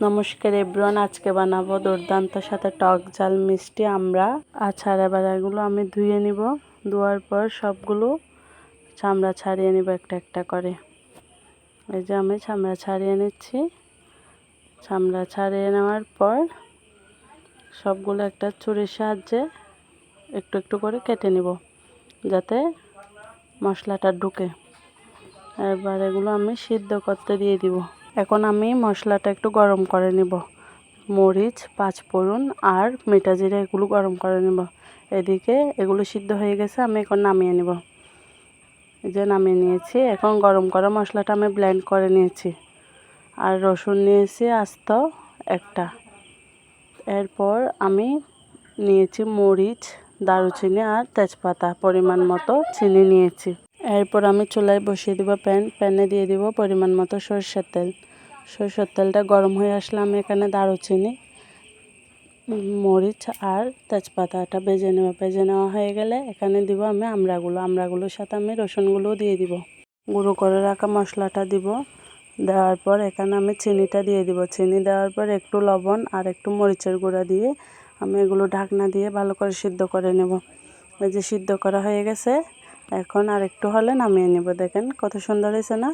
নমস্কার এভরিওয়ান, আজকে বানাবো দুর্দান্ত সাথে টক ঝাল মিষ্টি আমরা আচার। এবার এগুলো আমি ধুয়ে নিব। ধোয়ার পর সবগুলো চামড়া ছাড়িয়ে নিব একটা একটা করে। এই যে আমি চামড়া ছাড়িয়ে নিচ্ছি। চামড়া ছাড়িয়ে নেওয়ার পর সবগুলো একটা ছুরির সাহায্যে একটু একটু করে কেটে নিব যাতে মশলাটা ঢুকে। এবার এগুলো আমি সিদ্ধ করতে দিয়ে দিব। এখন আমি মশলাটা একটু গরম করে নিব। মরিচ, পাঁচফোড়ন আর মিঠা জিরা এগুলো গরম করে নেব। এদিকে এগুলো সিদ্ধ হয়ে গেছে, আমি এখন নামিয়ে নেব। এই যে নামিয়ে নিয়েছি। এখন গরম করা মশলাটা আমি ব্লেন্ড করে নিয়েছি। আর রসুন নিয়েছি আস্ত একটা। এরপর আমি নিয়েছি মরিচ, দারুচিনি আর তেজপাতা, পরিমাণ মতো চিনি নিয়েছি। এরপর আমি চুলায় বসিয়ে দেব প্যানে দিয়ে দিব পরিমাণ মতো সরষের তেল। সরষের তেলটা গরম হয়ে আসলে আমি এখানে দারুচিনি, মরিচ আর তেজপাতাটা ভেজে নেওয়া হয়ে গেলে এখানে দিব আমি আমড়াগুলোর সাথে আমি রসুনগুলোও দিয়ে দিব। গুঁড়ো করে রাখা মশলাটা দিব। দেওয়ার পর এখানে আমি চিনিটা দিয়ে দিব। চিনি দেওয়ার পর একটু লবণ আর একটু মরিচের গুঁড়া দিয়ে আমি এগুলো ঢাকনা দিয়ে ভালো করে সিদ্ধ করে নেব। এই যে সিদ্ধ করা হয়ে গেছে, এখন আর একটু হলে নামিয়ে নেব। দেখেন কত সুন্দর হয়েছে না।